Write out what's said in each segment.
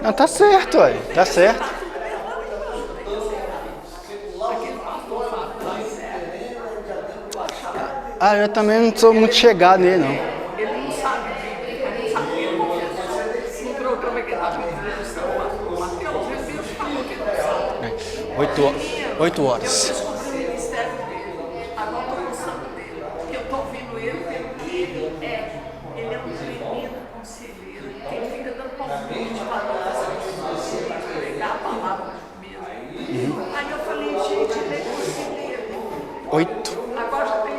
Não, tá certo, ué. Tá certo. Ah, eu também não sou muito chegado nele, não. Ele não sabe, ele não sabia confessar. No programa que ele estava em televisão, o Mateus, ele falou que ele não sabe. 8 Eu horas. descobri o ministério dele, agora estou gostando dele, porque eu estou ouvindo ele, ele é um menino conselheiro, que ele fica dando palpite para nós, pregar a palavra mesmo. Aí eu falei, gente, ele é conselheiro. 8. Agora já tem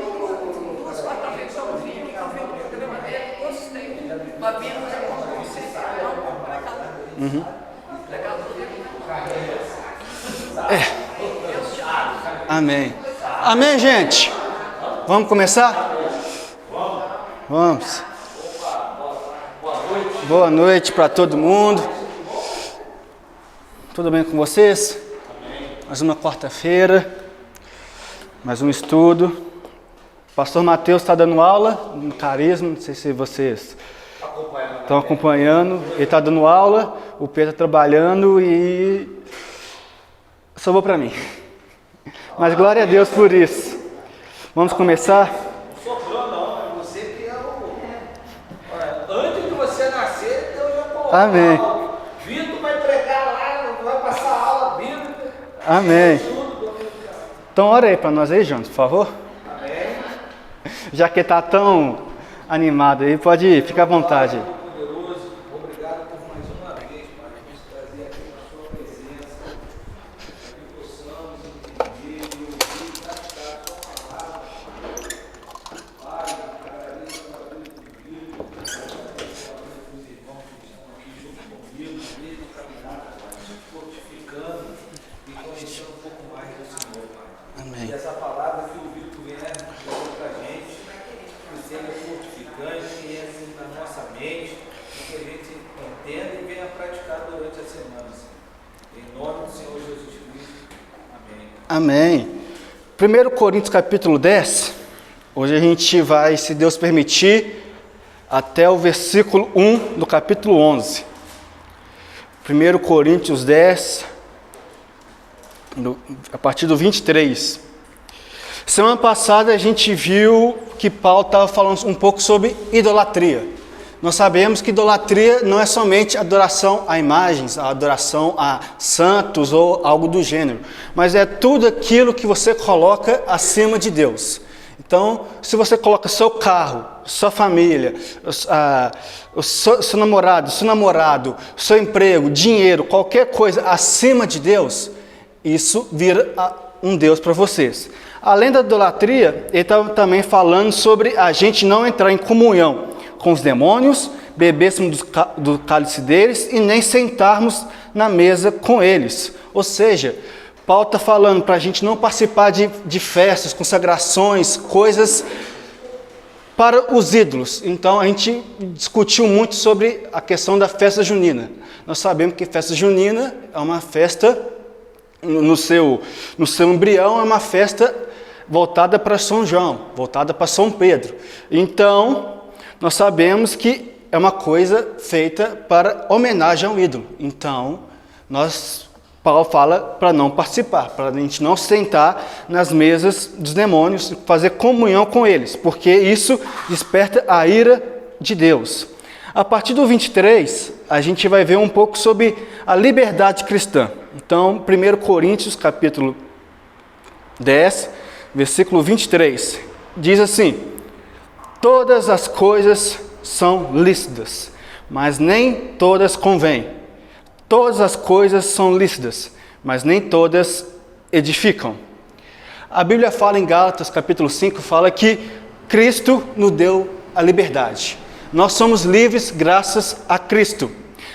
duas quarta-feiras que eu vi aqui, que eu vi o programa dele, gostei. Mas vindo já como conselheiro, não como pregador. Pregador dele. Deus te abençoe. Amém. Amém, gente? Vamos começar? Vamos. Boa noite para todo mundo. Tudo bem com vocês? Mais uma quarta-feira, mais um estudo. O pastor Mateus está dando aula no Carisma, não sei se vocês estão acompanhando. Ele está dando aula, o Pedro está trabalhando e sobrou para mim. Mas glória a Deus por isso. Vamos começar? Sobrou não, você que é o... Olha, antes de você nascer, Deus já colocou. Amém. Vitor vai pregar lá, vai passar aula bíblica. Amém. Tudo. Então ora aí para nós aí, João, por favor. Amém. Já que está tão animado aí, pode ir, fica à vontade. Poderoso, obrigado por mais uma vez, Pai, nos trazer aqui na sua presença, para que possamos entender e ouvir e praticar a sua palavra. Pai, agradeço a tua vida comigo, agradeço os irmãos que estão aqui junto comigo, na mesma caminhada, Pai, fortificando e conhecendo um pouco mais do Senhor, Pai. Amém. E essa palavra que o Vitor vier trazer para a gente, que seja fortificante, que entre na nossa mente, e que a gente entenda e venha praticar durante a semana, Senhor. Em nome do Senhor Jesus Cristo. Amém. Amém. 1 Coríntios capítulo 10, hoje a gente vai, se Deus permitir, até o versículo 1 do capítulo 11. 1 Coríntios 10, a partir do 23. Semana passada a gente viu que Paulo estava falando um pouco sobre idolatria. Nós sabemos que idolatria não é somente adoração a imagens, a adoração a santos ou algo do gênero, mas é tudo aquilo que você coloca acima de Deus. Então, se você coloca seu carro, sua família, seu namorado, seu emprego, dinheiro, qualquer coisa acima de Deus, isso vira um Deus para vocês. Além da idolatria, ele está também falando sobre a gente não entrar em comunhão com os demônios, bebêssemos do cálice deles e nem sentarmos na mesa com eles. Ou seja, Paulo está falando para a gente não participar de festas, consagrações, coisas para os ídolos. Então a gente discutiu muito sobre a questão da festa junina. Nós sabemos que festa junina é uma festa, no seu embrião, é uma festa voltada para São João, voltada para São Pedro. Então, nós sabemos que é uma coisa feita para homenagem ao ídolo. Então, Paulo fala para não participar, para a gente não sentar nas mesas dos demônios, fazer comunhão com eles, porque isso desperta a ira de Deus. A partir do 23, a gente vai ver um pouco sobre a liberdade cristã. Então, 1 Coríntios, capítulo 10, versículo 23, diz assim: todas as coisas são lícitas, mas nem todas convêm. Todas as coisas são lícitas, mas nem todas edificam. A Bíblia fala em Gálatas, capítulo 5, fala que Cristo nos deu a liberdade. Nós somos livres graças a Cristo,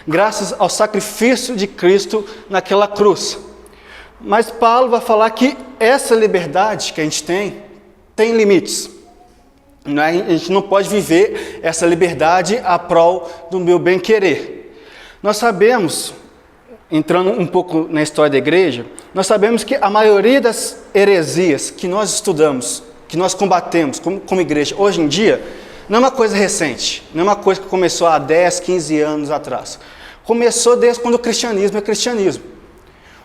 graças ao sacrifício de Cristo naquela cruz. Mas Paulo vai falar que essa liberdade que a gente tem limites. A gente não pode viver essa liberdade a prol do meu bem-querer. Nós sabemos, entrando um pouco na história da igreja, nós sabemos que a maioria das heresias que nós estudamos, que nós combatemos como igreja hoje em dia, não é uma coisa recente, não é uma coisa que começou há 10, 15 anos atrás. Começou desde quando o cristianismo é cristianismo.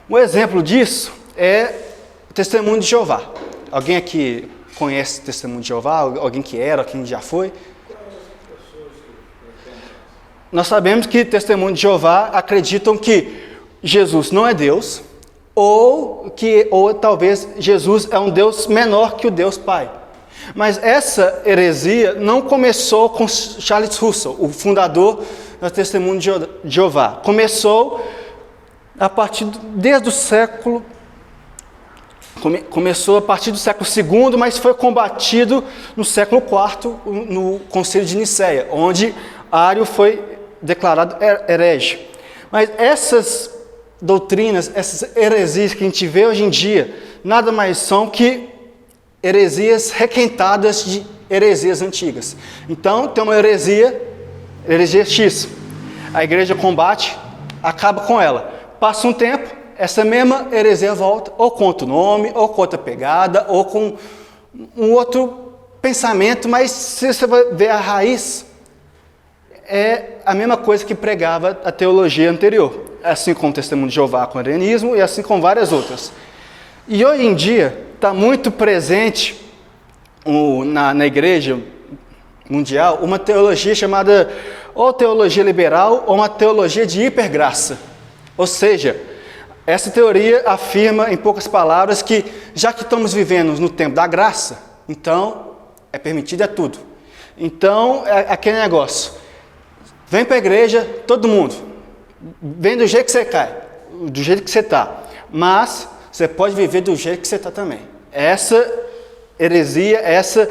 Um exemplo disso é o Testemunho de Jeová. Alguém aqui conhece o Testemunho de Jeová? Alguém que era, alguém que já foi? Nós sabemos que Testemunho de Jeová acreditam que Jesus não é Deus, ou talvez Jesus é um Deus menor que o Deus Pai. Mas essa heresia não começou com Charles Russell, o fundador do Testemunho de Jeová. Começou Começou a partir do século II, mas foi combatido no século IV, no Concílio de Nicéia, onde Ário foi declarado herege. Mas essas doutrinas, essas heresias que a gente vê hoje em dia, nada mais são que heresias requentadas de heresias antigas. Então, tem uma heresia X. A igreja combate, acaba com ela. Passa um tempo, essa mesma heresia volta, ou com outro nome, ou com outra pegada, ou com um outro pensamento, mas se você vai ver a raiz, é a mesma coisa que pregava a teologia anterior, assim como o Testemunho de Jeová com o arianismo e assim com várias outras. E hoje em dia está muito presente na igreja mundial uma teologia chamada ou teologia liberal ou uma teologia de hipergraça. Ou seja, essa teoria afirma, em poucas palavras, que já que estamos vivendo no tempo da graça, então é permitido tudo. Então é aquele negócio. Vem para a igreja, todo mundo. Vem do jeito que você cai, do jeito que você está. Mas você pode viver do jeito que você está também. Essa heresia, essa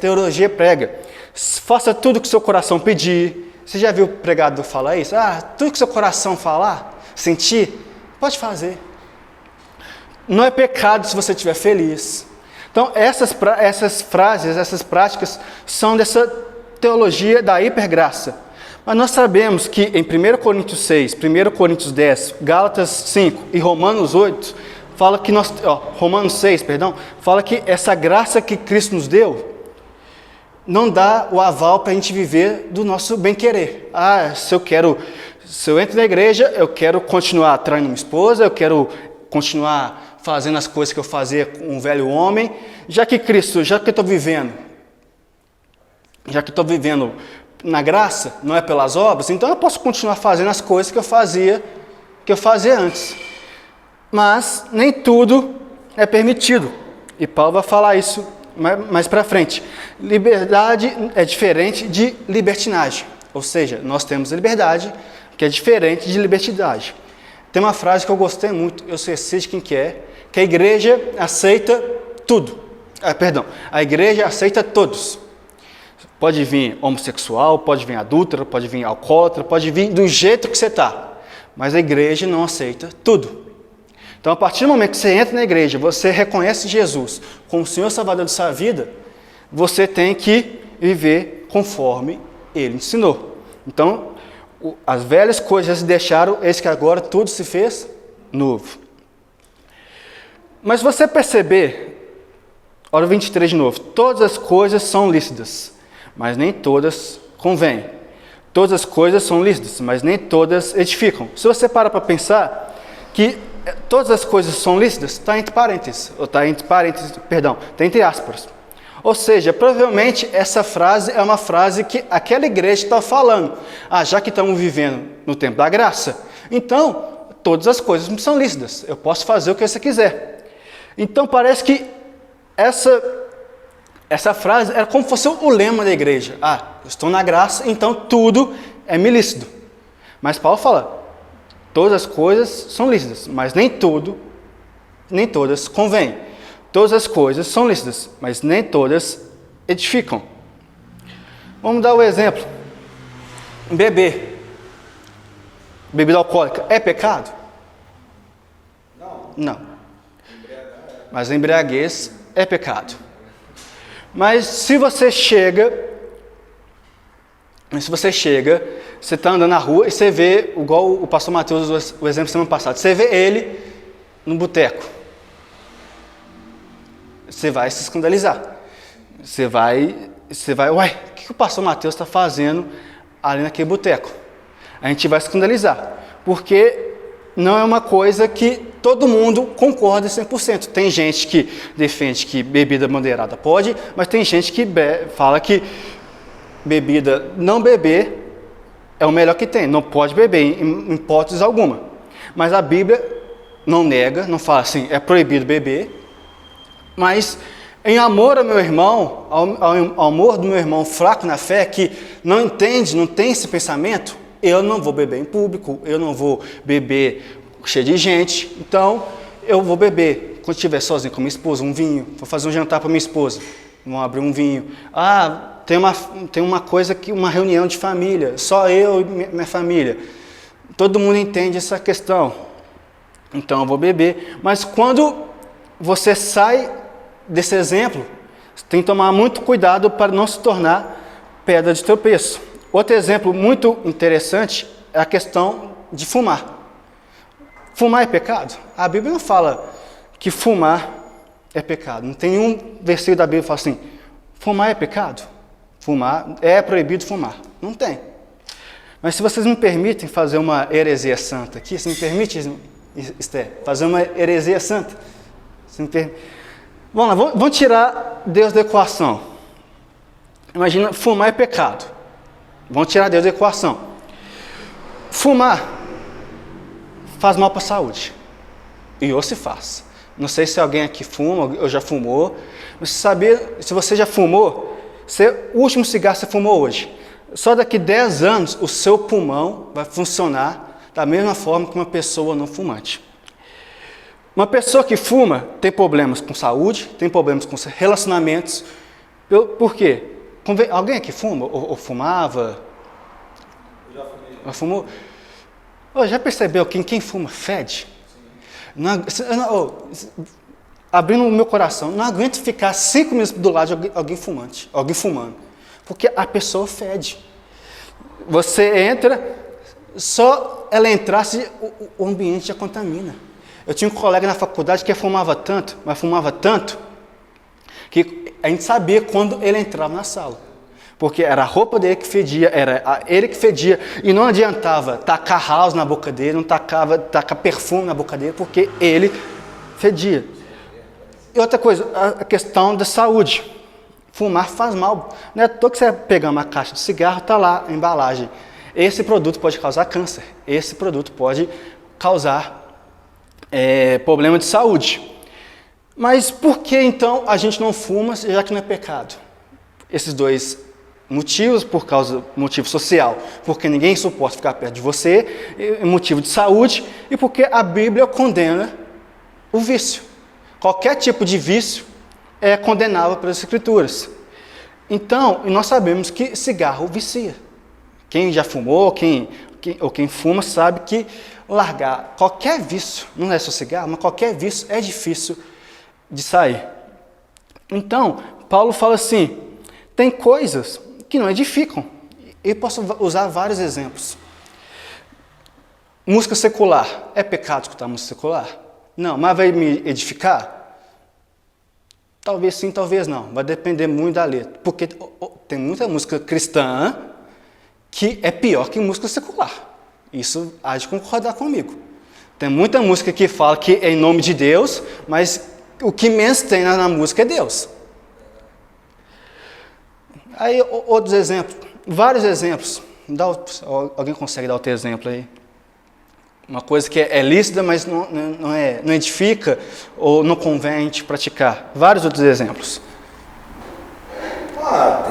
teologia prega. Faça tudo que seu coração pedir. Você já viu o pregador falar isso? Tudo que seu coração falar, sentir, pode fazer. Não é pecado se você estiver feliz. Então, essas frases, essas práticas são dessa teologia da hipergraça. Mas nós sabemos que em 1 Coríntios 6, 1 Coríntios 10, Gálatas 5 e Romanos 8, Romanos 6, fala que essa graça que Cristo nos deu não dá o aval para a gente viver do nosso bem-querer. Se eu entro na igreja, eu quero continuar traindo minha esposa, eu quero continuar fazendo as coisas que eu fazia com um velho homem, já que eu estou vivendo na graça, não é pelas obras, então eu posso continuar fazendo as coisas que eu fazia antes. Mas nem tudo é permitido. E Paulo vai falar isso mais para frente. Liberdade é diferente de libertinagem. Ou seja, nós temos a liberdade, que é diferente de libertinagem. Tem uma frase que eu gostei muito, eu esqueci de quem que é, que a igreja aceita tudo. A igreja aceita todos. Pode vir homossexual, pode vir adúltero, pode vir alcoólatra, pode vir do jeito que você está. Mas a igreja não aceita tudo. Então, a partir do momento que você entra na igreja, você reconhece Jesus como o Senhor Salvador de sua vida, você tem que viver conforme Ele ensinou. Então, as velhas coisas já se deixaram, eis que agora tudo se fez novo. Mas se você perceber, olha o 23 de novo, todas as coisas são lícitas, mas nem todas convêm. Todas as coisas são lícitas, mas nem todas edificam. Se você para pensar que todas as coisas são lícitas, está entre aspas. Ou seja, provavelmente essa frase é uma frase que aquela igreja está falando. Já que estamos vivendo no tempo da graça, então todas as coisas são lícitas. Eu posso fazer o que você quiser. Então parece que essa frase era como se fosse o lema da igreja. Eu estou na graça, então tudo é me lícito. Mas Paulo fala, todas as coisas são lícitas, mas nem todas convêm. Todas as coisas são lícitas, mas nem todas edificam. Vamos dar o exemplo. Beber. Bebida alcoólica é pecado? Não. Mas a embriaguez é pecado. Mas se você chega, você está andando na rua e você vê, igual o pastor Mateus usou o exemplo semana passada, você vê ele no boteco. Você vai se escandalizar. Você vai você vai, uai, o que o pastor Mateus está fazendo ali naquele boteco? A gente vai escandalizar, porque não é uma coisa que todo mundo concorda 100%. Tem gente que defende que bebida moderada pode, mas tem gente que fala que bebida, não beber é o melhor que tem, não pode beber em hipótese alguma. Mas a Bíblia não nega, não fala assim, é proibido beber, mas em amor ao meu irmão, ao amor do meu irmão fraco na fé, que não entende, não tem esse pensamento, eu não vou beber em público, eu não vou beber cheio de gente, então eu vou beber, quando estiver sozinho com minha esposa, um vinho, vou fazer um jantar para minha esposa, vamos abrir um vinho, tem uma coisa, uma reunião de família, só eu e minha família, todo mundo entende essa questão, então eu vou beber, mas quando você sai desse exemplo, você tem que tomar muito cuidado para não se tornar pedra de tropeço. Outro exemplo muito interessante é a questão de fumar. Fumar é pecado? A Bíblia não fala que fumar é pecado. Não tem nenhum versículo da Bíblia que fala assim, fumar é pecado? Fumar, é proibido fumar. Não tem. Mas se vocês me permitem fazer uma heresia santa aqui, se me permite, Esther, fazer uma heresia santa? Vamos lá, vamos tirar Deus da equação. Imagina, fumar é pecado. Vamos tirar Deus da equação. Fumar faz mal para a saúde. E ou se faz. Não sei se alguém aqui fuma ou já fumou. Mas se você já fumou, o último cigarro que você fumou hoje, só daqui 10 anos o seu pulmão vai funcionar da mesma forma que uma pessoa não fumante. Uma pessoa que fuma tem problemas com saúde, tem problemas com relacionamentos. Por quê? Alguém aqui fuma ou fumava? Eu já fumei. Já fumou? Já percebeu que quem fuma fede? Abrindo o meu coração, não aguento ficar 5 minutos do lado de alguém fumando, porque a pessoa fede. Você entra, só ela entrar, o ambiente já contamina. Eu tinha um colega na faculdade que fumava tanto, que a gente sabia quando ele entrava na sala. Porque era a roupa dele que fedia, era ele que fedia, e não adiantava tacar house na boca dele, não tacar perfume na boca dele, porque ele fedia. E outra coisa, a questão da saúde. Fumar faz mal. Não é todo que você pegar uma caixa de cigarro, está lá a embalagem. Esse produto pode causar câncer, esse produto pode causar problema de saúde. Mas por que então a gente não fuma, já que não é pecado? Esses dois motivos, motivo social, porque ninguém suporta ficar perto de você, motivo de saúde, e porque a Bíblia condena o vício. Qualquer tipo de vício é condenável pelas Escrituras. Então, nós sabemos que cigarro vicia. Quem já fumou, ou quem fuma, sabe que largar qualquer vício, não é só cigarro, mas qualquer vício é difícil de sair. Então, Paulo fala assim, tem coisas que não edificam. Eu posso usar vários exemplos. Música secular. É pecado escutar música secular? Não, mas vai me edificar? Talvez sim, talvez não. Vai depender muito da letra. Porque tem muita música cristã que é pior que música secular. Isso há de concordar comigo. Tem muita música que fala que é em nome de Deus, mas o que menos tem na música é Deus. Aí, outros exemplos, vários exemplos. Alguém consegue dar outro exemplo aí? Uma coisa que é lícita, mas não edifica ou não convém a gente praticar. Vários outros exemplos.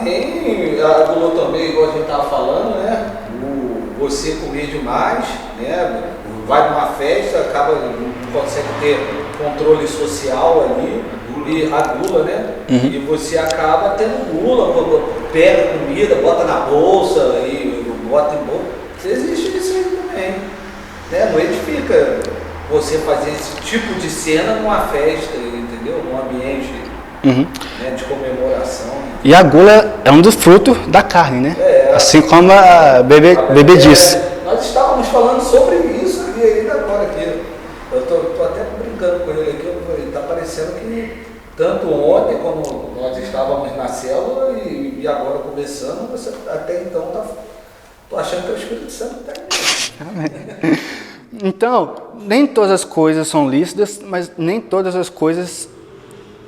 Tem a glutamia, igual a gente estava falando, né? Você comer demais, né? Vai numa festa, acaba não consegue ter controle social ali, e a gula, né? Uhum. E você acaba tendo gula, pega comida, bota na bolsa e bota em bolsa. Existe isso aí também, né? Não edifica você fazer esse tipo de cena numa festa, entendeu? Num ambiente né, de comemoração. E a gula é um dos frutos da carne, né? Assim como a bebê disse. Nós estávamos falando sobre isso aqui ainda agora aqui. Eu estou até brincando com ele aqui, está parecendo que tanto ontem como nós estávamos na célula e E agora conversando, você até então tô achando que é o Espírito Santo que está aí. Então, nem todas as coisas são lícitas, mas nem todas as coisas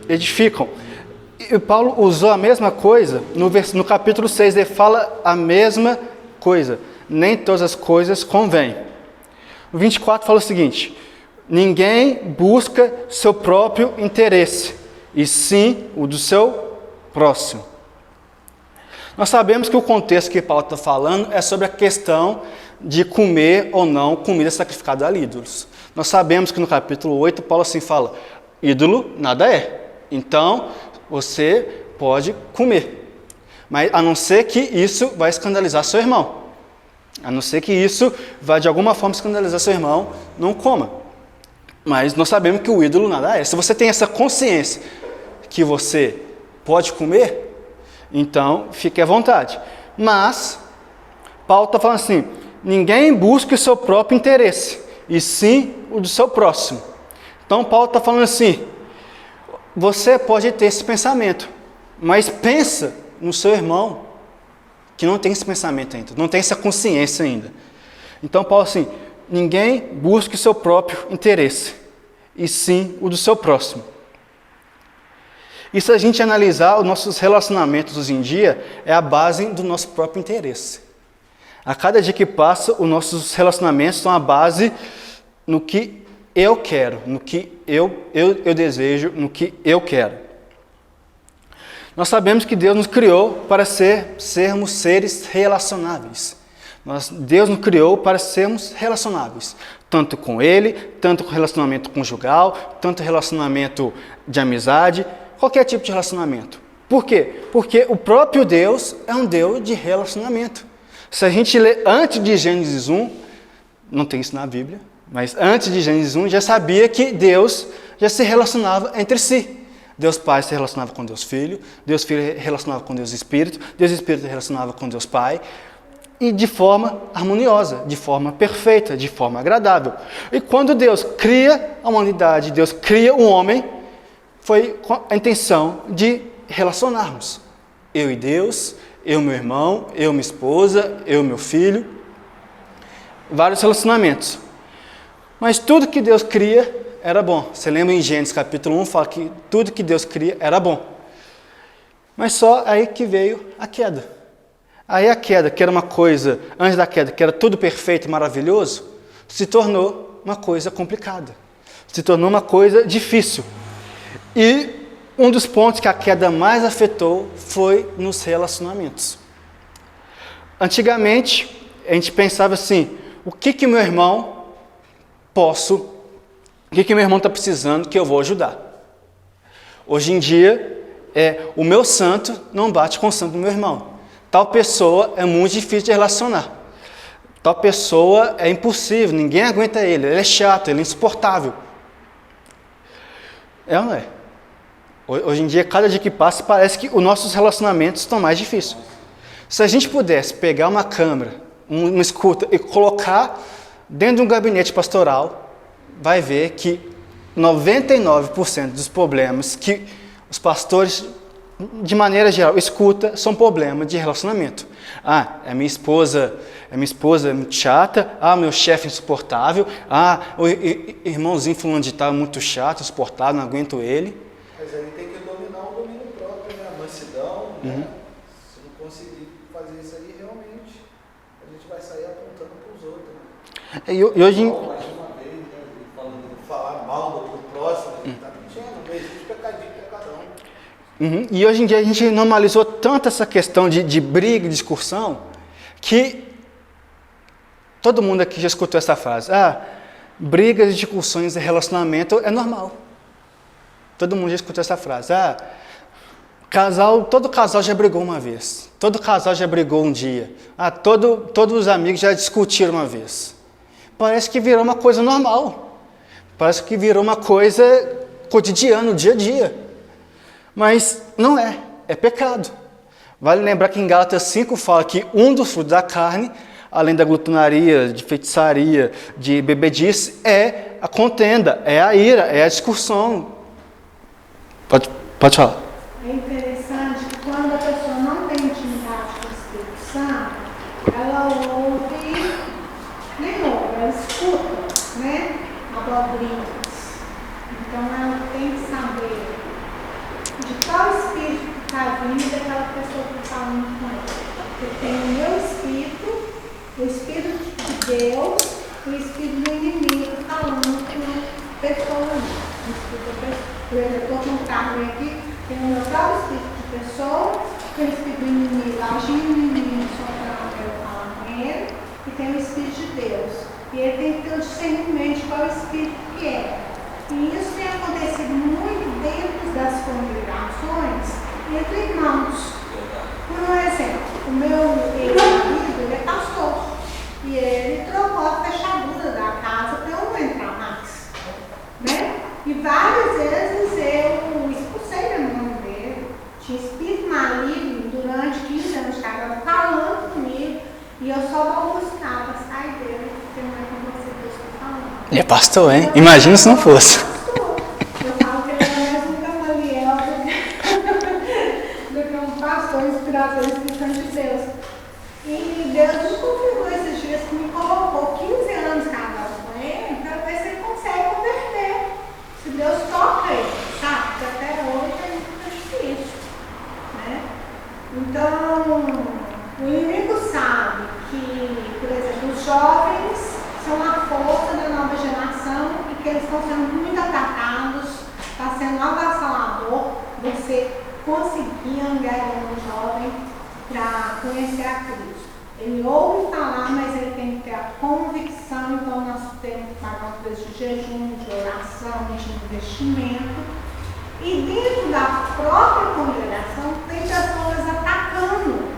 edificam. E Paulo usou a mesma coisa no capítulo 6, ele fala a mesma coisa. Nem todas as coisas convêm. O 24 fala o seguinte: ninguém busca seu próprio interesse, e sim o do seu próximo. Nós sabemos que o contexto que Paulo está falando é sobre a questão de comer ou não comida sacrificada a ídolos. Nós sabemos que no capítulo 8, Paulo assim fala: ídolo nada é. Então, você pode comer. Mas a não ser que isso vai escandalizar seu irmão. A não ser que isso vai de alguma forma escandalizar seu irmão, não coma. Mas nós sabemos que o ídolo nada é. Se você tem essa consciência que você pode comer, então fique à vontade. Mas Paulo está falando assim: ninguém busca o seu próprio interesse, e sim o do seu próximo. Então Paulo está falando assim: você pode ter esse pensamento, mas pensa no seu irmão que não tem esse pensamento ainda, não tem essa consciência ainda. Então Paulo assim: ninguém busca o seu próprio interesse, e sim o do seu próximo. E se a gente analisar os nossos relacionamentos hoje em dia, é a base do nosso próprio interesse. A cada dia que passa, os nossos relacionamentos são a base no que eu quero, no que eu desejo, no que eu quero. Nós sabemos que Deus nos criou para sermos seres relacionáveis. Deus nos criou para sermos relacionáveis, tanto com Ele, tanto com relacionamento conjugal, tanto relacionamento de amizade, qualquer tipo de relacionamento. Por quê? Porque o próprio Deus é um Deus de relacionamento. Se a gente ler antes de Gênesis 1, não tem isso na Bíblia, mas antes de Gênesis 1 já sabia que Deus já se relacionava entre si. Deus Pai se relacionava com Deus Filho, Deus Filho relacionava com Deus Espírito, Deus Espírito relacionava com Deus Pai, e de forma harmoniosa, de forma perfeita, de forma agradável. E quando Deus cria a humanidade, Deus cria o homem, foi com a intenção de relacionarmos. Eu e Deus, eu meu irmão, eu minha esposa, eu meu filho, vários relacionamentos. Mas tudo que Deus cria era bom. Você lembra em Gênesis capítulo 1, fala que tudo que Deus cria era bom. Mas só aí que veio a queda. Aí a queda, que era uma coisa, antes da queda, que era tudo perfeito e maravilhoso, se tornou uma coisa complicada. Se tornou uma coisa difícil. E um dos pontos que a queda mais afetou foi nos relacionamentos. Antigamente, a gente pensava assim: o que meu irmão está precisando que eu vou ajudar? Hoje em dia, o meu santo não bate com o santo do meu irmão. Tal pessoa é muito difícil de relacionar. Tal pessoa é impossível, ninguém aguenta ele é chato, ele é insuportável. É ou não é? Hoje em dia, cada dia que passa, parece que os nossos relacionamentos estão mais difíceis. Se a gente pudesse pegar uma câmera, uma escuta e colocar dentro de um gabinete pastoral, vai ver que 99% dos problemas que os pastores, de maneira geral, escutam são problemas de relacionamento. A minha esposa é muito chata, meu chefe é insuportável, o irmãozinho fulano de tal é muito chato, insuportável, não aguento ele. Mas aí tem que dominar o domínio próprio, né? A mansidão, né? Se não conseguir fazer isso aí, realmente, a gente vai sair apontando para os outros, né? E hoje... Mais uma vez, né? Falar mal do próximo, está mentindo, não existe pecadinho para cada um. E hoje em dia a gente normalizou tanto essa questão de briga, de discussão, que todo mundo aqui já escutou essa frase: brigas e discussões em relacionamento é normal. Todo mundo já escutou essa frase. Todo casal já brigou uma vez. Todo casal já brigou um dia. Todos os amigos já discutiram uma vez. Parece que virou uma coisa normal. Parece que virou uma coisa cotidiana, dia a dia. Mas não é. É pecado. Vale lembrar que em Gálatas 5 fala que um dos frutos da carne, além da glutonaria, de feitiçaria, de bebedice, é a contenda, é a ira, é a discussão. Pode falar. É interessante que quando a pessoa não tem Santo, ela ouve, nem ouve, ela escuta, né? Abobrinhas. Então ela tem que saber de qual espírito que está vindo daquela pessoa que está falando com ela. Porque tem o meu espírito, o espírito de Deus e o espírito do inimigo falando com a pessoa. Por exemplo, eu estou com um carro aqui, tem o meu próprio espírito de pessoa, tem o espírito do inimigo agindo no inimigo, só para eu falar com ele, e tem o espírito de Deus. E ele tem que ter o discernimento de qual espírito que é. E isso tem acontecido muito dentro das congregações entre irmãos. Por exemplo, o meu ex-marido, ele é pastor. E ele trocou a fechadura da casa para eu não entrar mais. Né? E várias vezes eu expulsei a mão dele. Tinha espírito maligno durante 15 anos, estava falando comigo. E eu só vou buscar para sair dele, porque não é com você que eu estou falando. Ele é pastor, hein? Imagina se não fosse. Eu falo que ele é mais um Gamaliel do que um pastor inspirador de Deus. E Deus nos confirmou esses dias que me colocou 15 anos casado com ele para ver se ele consegue converter. Se Deus toca ele, sabe? Porque até hoje é muito difícil. Né? Então, o inimigo sabe que, por exemplo, os jovens são a força da nova geração e que eles estão sendo muito atacados, está sendo avassalador você conseguir angariar um jovem para conhecer a Cristo. Ele ouve falar, mas ele tem que ter a convicção, então nós temos que pagar um preço de jejum, de oração, de investimento. E dentro da própria congregação tem pessoas atacando.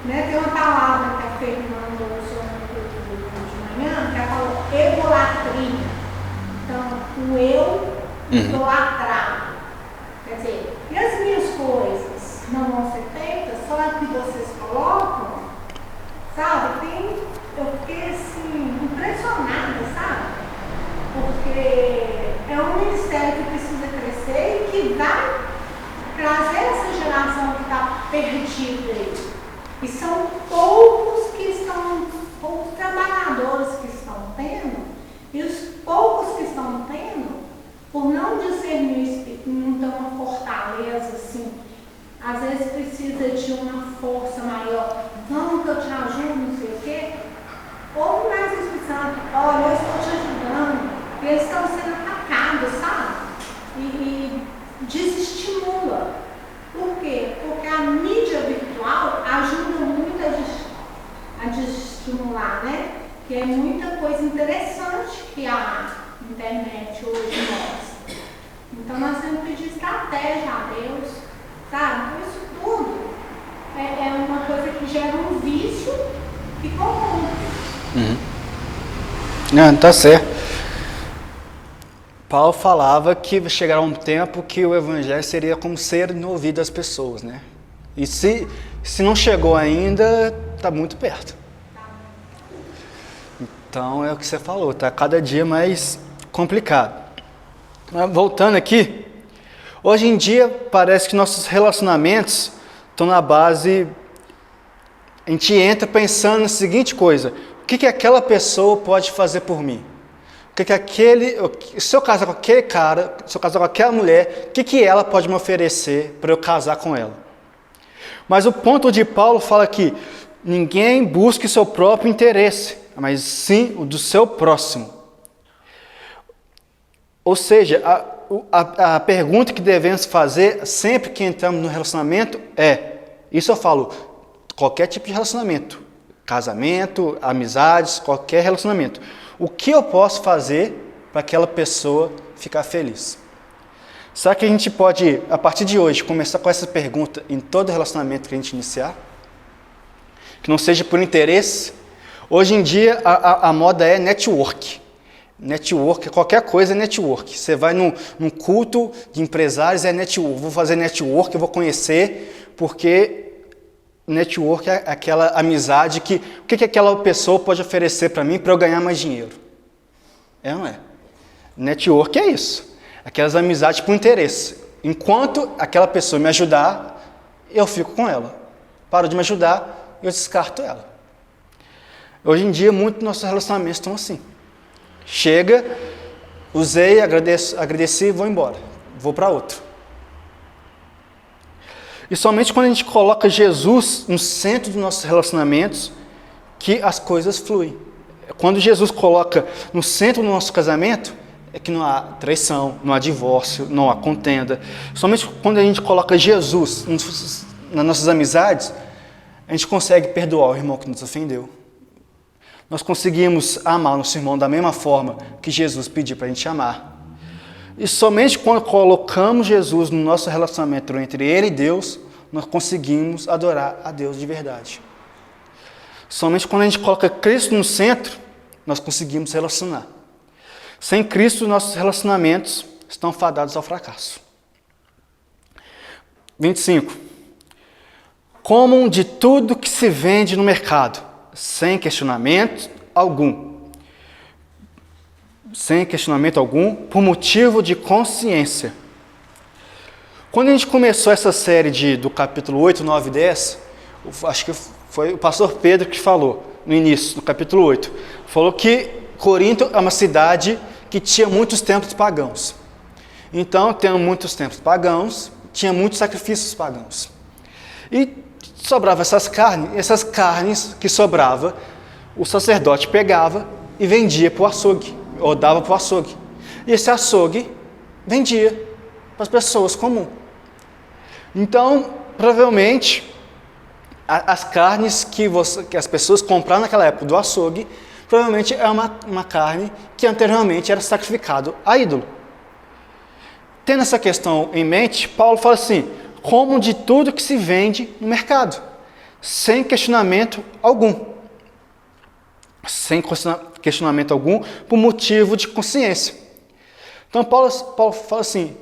Né? Tem uma palavra que a Fê mandou de manhã, que ela falou egolatria. Então, o eu idolatrado. Quer dizer, e as minhas coisas não vão ser feitas só as que vocês colocam? Sabe? Eu fiquei assim, impressionada, sabe? Porque é um ministério que precisa crescer e que vai trazer essa geração que está perdida aí. E são poucos trabalhadores que estão tendo, e os poucos que estão tendo, por não discernir o espírito, não ter uma fortaleza assim, às vezes precisa de uma força maior, vamos que eu te ajudo, não sei o quê. Ouve mais o Espírito Santo, olha, eu estou te ajudando, e eles estão sendo atacados, sabe? E desestimula. Por quê? Porque a mídia virtual ajuda muito a desestimular, né? Que é muita coisa interessante que a internet hoje mostra. Então nós temos que pedir estratégia a Deus, sabe? Então isso tudo é uma coisa que gera um vício e corrompe. Não, tá certo. Paulo falava que chegará um tempo que o evangelho seria como ser no ouvido das pessoas, né? E se não chegou ainda, está muito perto. Então é o que você falou, está cada dia mais complicado. Mas voltando aqui, hoje em dia parece que nossos relacionamentos estão na base, a gente entra pensando na seguinte coisa: o que aquela pessoa pode fazer por mim? Se eu casar com aquele cara, se eu casar com aquela mulher, o que ela pode me oferecer para eu casar com ela? Mas o ponto de Paulo fala que ninguém busque seu próprio interesse, mas sim o do seu próximo. Ou seja, a pergunta que devemos fazer sempre que entramos no relacionamento isso eu falo, qualquer tipo de relacionamento, casamento, amizades, qualquer relacionamento. O que eu posso fazer para aquela pessoa ficar feliz? Será que a gente pode, a partir de hoje, começar com essa pergunta em todo relacionamento que a gente iniciar? Que não seja por interesse? Hoje em dia, a moda é network. Network, qualquer coisa é network. Você vai num culto de empresários, é network. Vou fazer network, eu vou conhecer, porque network é aquela amizade que... O que aquela pessoa pode oferecer para mim para eu ganhar mais dinheiro? É ou não é? Network é isso. Aquelas amizades por interesse. Enquanto aquela pessoa me ajudar, eu fico com ela. Para de me ajudar, eu descarto ela. Hoje em dia, muitos dos nossos relacionamentos estão assim. Chega, usei, agradeci e vou embora. Vou para outro. E somente quando a gente coloca Jesus no centro dos nossos relacionamentos, que as coisas fluem. Quando Jesus coloca no centro do nosso casamento, é que não há traição, não há divórcio, não há contenda. Somente quando a gente coloca Jesus nas nossas amizades, a gente consegue perdoar o irmão que nos ofendeu. Nós conseguimos amar o nosso irmão da mesma forma que Jesus pediu para a gente amar. E somente quando colocamos Jesus no nosso relacionamento entre Ele e Deus, nós conseguimos adorar a Deus de verdade. Somente quando a gente coloca Cristo no centro, nós conseguimos relacionar. Sem Cristo, nossos relacionamentos estão fadados ao fracasso. 25. Comam de tudo que se vende no mercado, sem questionamento algum. Sem questionamento algum, por motivo de consciência. Quando a gente começou essa série do capítulo 8, 9 e 10, acho que foi o pastor Pedro que falou, no início, no capítulo 8, falou que Corinto é uma cidade que tinha muitos templos pagãos. Então, tendo muitos templos pagãos, tinha muitos sacrifícios pagãos. E sobrava essas carnes que sobrava, o sacerdote pegava e vendia para o açougue, ou dava para o açougue. E esse açougue vendia para as pessoas comuns. Então, provavelmente, as carnes que as pessoas compraram naquela época do açougue, provavelmente é uma carne que anteriormente era sacrificado a ídolo. Tendo essa questão em mente, Paulo fala assim, como de tudo que se vende no mercado, sem questionamento algum. Sem questionamento algum, por motivo de consciência. Então Paulo fala assim,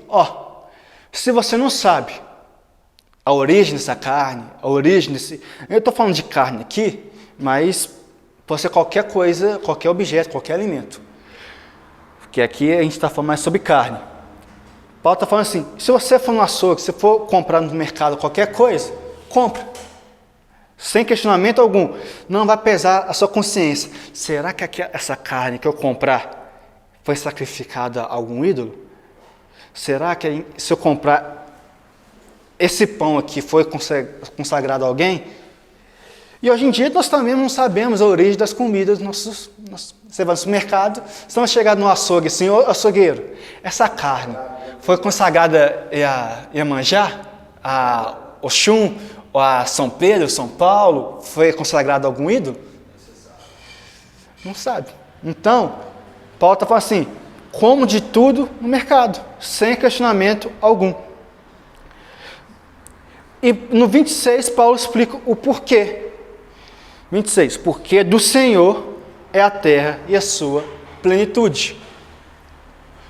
se você não sabe a origem dessa carne, a origem desse... Eu estou falando de carne aqui, mas pode ser qualquer coisa, qualquer objeto, qualquer alimento. Porque aqui a gente está falando mais sobre carne. Paulo está falando assim, se você for no açougue, se for comprar no mercado qualquer coisa, compra. Sem questionamento algum. Não vai pesar a sua consciência. Será que essa carne que eu comprar foi sacrificada a algum ídolo? Será que se eu comprar esse pão aqui foi consagrado a alguém? E hoje em dia nós também não sabemos a origem das comidas. Você vai no supermercado, estamos chegando no açougue assim, ô açougueiro, essa carne foi consagrada a Iemanjá, a Oxum, a São Pedro, São Paulo, foi consagrado a algum ídolo? Não sabe. Então, Paulo está falando assim, como de tudo no mercado, sem questionamento algum. E no 26, Paulo explica o porquê. 26, porque do Senhor é a terra e a sua plenitude.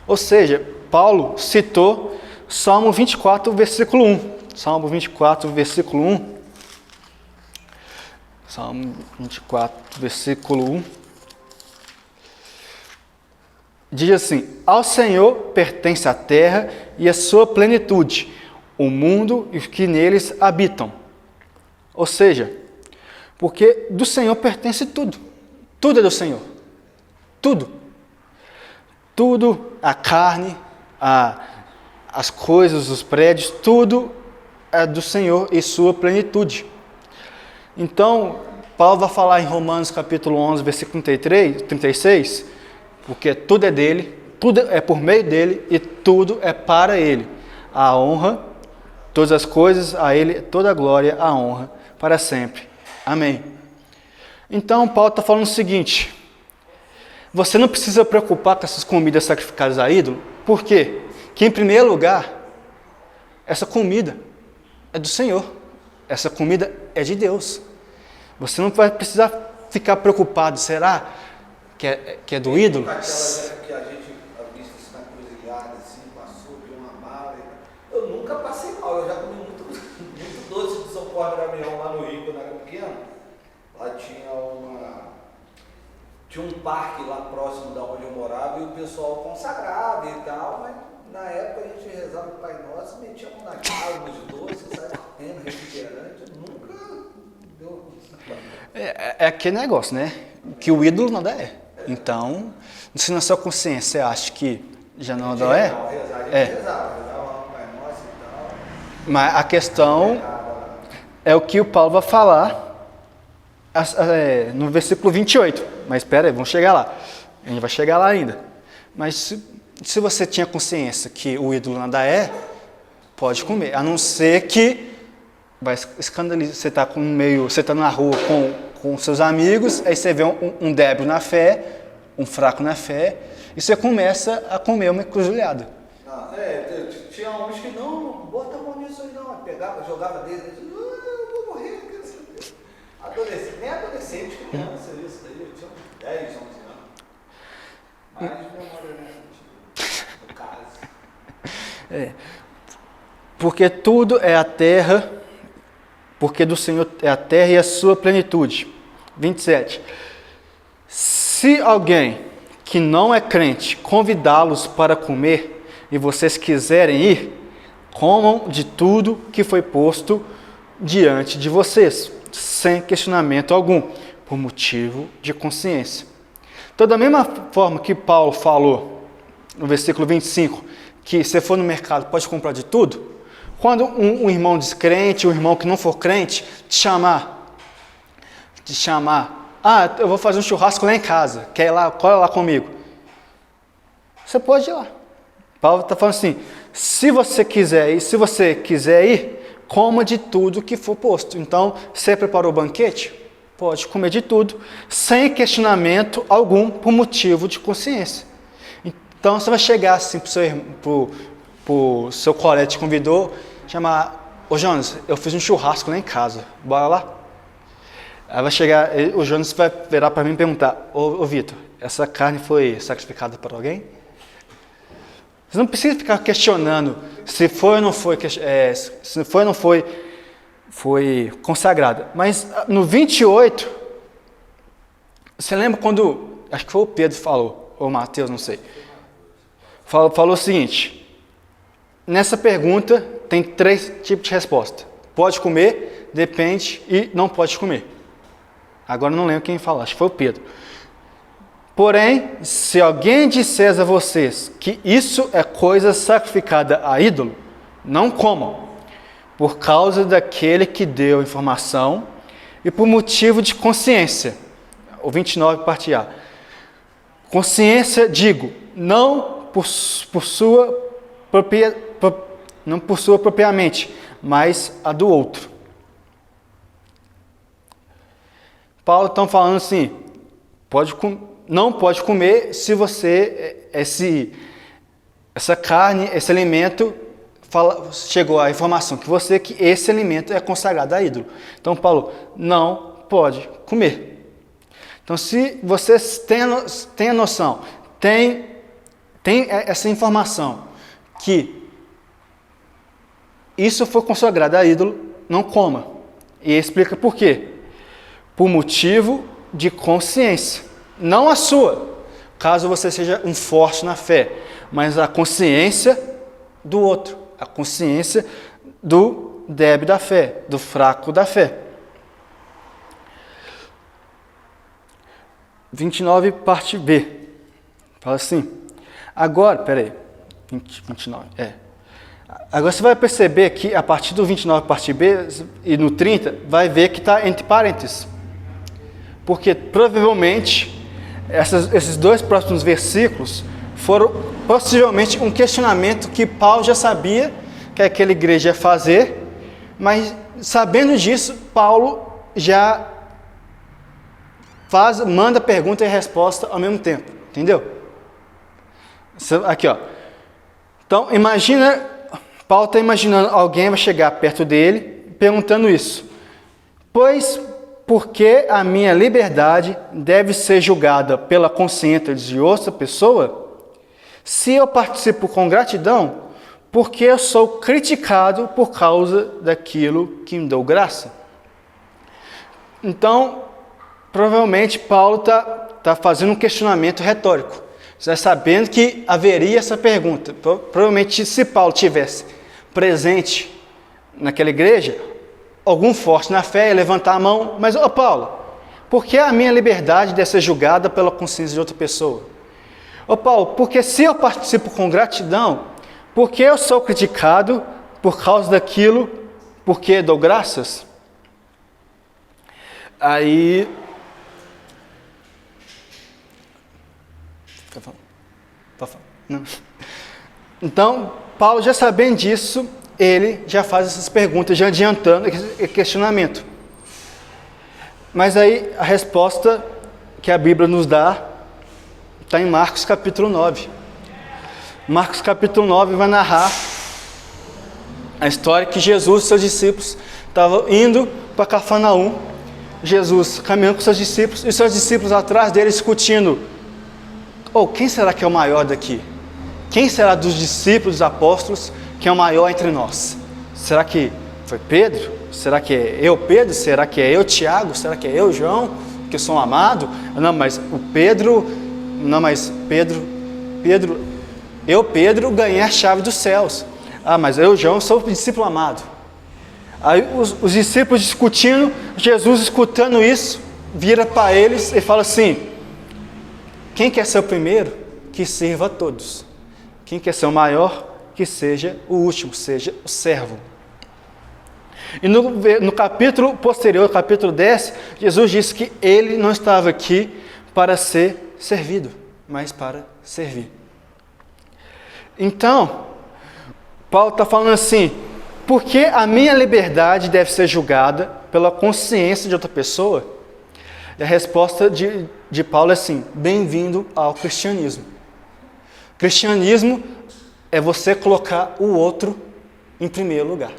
Ou seja, Paulo citou Salmo 24, versículo 1. Salmo 24, versículo 1. Salmo 24, versículo 1. Diz assim, ao Senhor pertence a terra e a sua plenitude, o mundo e os que neles habitam. Ou seja, porque do Senhor pertence tudo. Tudo é do Senhor. Tudo. Tudo, a carne, as coisas, os prédios, tudo é do Senhor e sua plenitude. Então, Paulo vai falar em Romanos capítulo 11, versículo 36, porque tudo é dele, tudo é por meio dele e tudo é para ele. A honra, todas as coisas, a ele, toda a glória, a honra, para sempre. Amém. Então, Paulo está falando o seguinte, você não precisa preocupar com essas comidas sacrificadas a ídolo, por quê? Que em primeiro lugar, essa comida é do Senhor, essa comida é de Deus. Você não vai precisar ficar preocupado, será que é do ídolo? Aquela que a gente ha visto isso na cruzilhada, assim, passou de uma mala. Eu nunca passei mal, eu já comi muito doce de São Paulo de Damião lá no Rio, quando eu era pequeno. Lá tinha um parque lá próximo da onde eu morava e o pessoal consagrava e tal, mas na época a gente rezava o Pai Nosso, metia a mão na cara de doce, saia batendo, refrigerante, nunca É aquele negócio, né? Que o ídolo nada é. Então, se na sua consciência você acha que já nada é, mas a questão é o que o Paulo vai falar no versículo 28. Mas espera aí, vamos chegar lá. A gente vai chegar lá ainda. Mas se você tinha consciência que o ídolo nada é, pode comer. A não ser que vai escandalizar. Você está na rua com seus amigos, aí você vê um débil na fé, um fraco na fé, e você começa a comer uma encruzilhada. Tinha uns que não, bota a mão nisso aí não, pegava, jogava dele, eu vou morrer, adolescente, nem adolescente, criança, isso daí, eu tinha uns 10, 11 anos. Mais memória, né? No caso. Porque tudo é a terra, porque do Senhor é a terra e a sua plenitude. 27. Se alguém que não é crente convidá-los para comer e vocês quiserem ir, comam de tudo que foi posto diante de vocês, sem questionamento algum, por motivo de consciência. Então, da mesma forma que Paulo falou no versículo 25, que se for no mercado pode comprar de tudo, quando um irmão descrente, um irmão que não for crente, te chamar, eu vou fazer um churrasco lá em casa, quer ir lá, cola lá comigo. Você pode ir lá. Paulo está falando assim, se você quiser ir, coma de tudo que for posto. Então, você preparou o banquete? Pode comer de tudo, sem questionamento algum, por motivo de consciência. Então, você vai chegar assim pro seu colega que te convidou, chamar, ô Jonas, eu fiz um churrasco lá em casa, bora lá? Aí vai chegar, o Jonas vai virar para mim e perguntar, ô Vitor, essa carne foi sacrificada por alguém? Você não precisa ficar questionando se foi ou não foi consagrada. Mas no 28, você lembra quando, acho que foi o Pedro que falou, ou o Mateus, não sei, falou o seguinte, nessa pergunta tem 3 tipos de resposta. Pode comer, depende e não pode comer. Agora não lembro quem falou, acho que foi o Pedro. Porém, se alguém disser a vocês que isso é coisa sacrificada a ídolo, não comam, por causa daquele que deu a informação e por motivo de consciência. O 29, parte A. Consciência, digo, não por sua propriamente, mas a do outro. Paulo está falando assim, não pode comer se você, essa carne, esse alimento, chegou a informação que esse alimento é consagrado a ídolo. Então Paulo, não pode comer. Então se vocês têm a noção, tem essa informação que isso foi consagrado a ídolo, não coma. E explica por quê. Por motivo de consciência. Não a sua, caso você seja um forte na fé, mas a consciência do outro, a consciência do débil da fé, do fraco da fé. 29, parte B. Fala assim, agora, peraí, 29, Agora você vai perceber que a partir do 29, parte B, e no 30, vai ver que está entre parênteses. Porque provavelmente esses 2 próximos versículos foram possivelmente um questionamento que Paulo já sabia que aquela igreja ia fazer, mas sabendo disso, Paulo já manda pergunta e resposta ao mesmo tempo, entendeu? Aqui, ó. Então, Paulo está imaginando alguém vai chegar perto dele perguntando isso. Pois porque a minha liberdade deve ser julgada pela consciência de outra pessoa? Se eu participo com gratidão, porque eu sou criticado por causa daquilo que me deu graça? Então, provavelmente Paulo está fazendo um questionamento retórico, já sabendo que haveria essa pergunta. Provavelmente se Paulo tivesse presente naquela igreja, algum forte na fé e levantar a mão, mas, ô Paulo, por que a minha liberdade deve ser julgada pela consciência de outra pessoa? Ô Paulo, porque se eu participo com gratidão, por que eu sou criticado por causa daquilo, porque dou graças? Aí... Não. Então, Paulo, já sabendo disso, ele já faz essas perguntas, já adiantando esse questionamento. Mas aí a resposta que a Bíblia nos dá está em Marcos capítulo 9. Marcos capítulo 9 vai narrar a história que Jesus e seus discípulos estavam indo para Cafarnaum. Jesus caminhando com seus discípulos e seus discípulos atrás dele discutindo: quem será que é o maior daqui? Quem será dos discípulos, dos apóstolos, que é o maior entre nós? Será que foi Pedro? Será que é eu, Pedro? Será que é eu, Tiago? Será que é eu, João, que sou um amado? Não, mas o Pedro... Não, mas Pedro, ganhei a chave dos céus. Mas eu, João, sou o discípulo amado. Aí os discípulos discutindo, Jesus escutando isso, vira para eles e fala assim: quem quer ser o primeiro, que sirva a todos. Quem quer ser o maior, que seja o último, seja o servo. E no capítulo posterior, capítulo 10, Jesus disse que ele não estava aqui para ser servido, mas para servir. Então, Paulo está falando assim: por que a minha liberdade deve ser julgada pela consciência de outra pessoa? E a resposta de Paulo é assim: bem-vindo ao cristianismo. Cristianismo é você colocar o outro em primeiro lugar,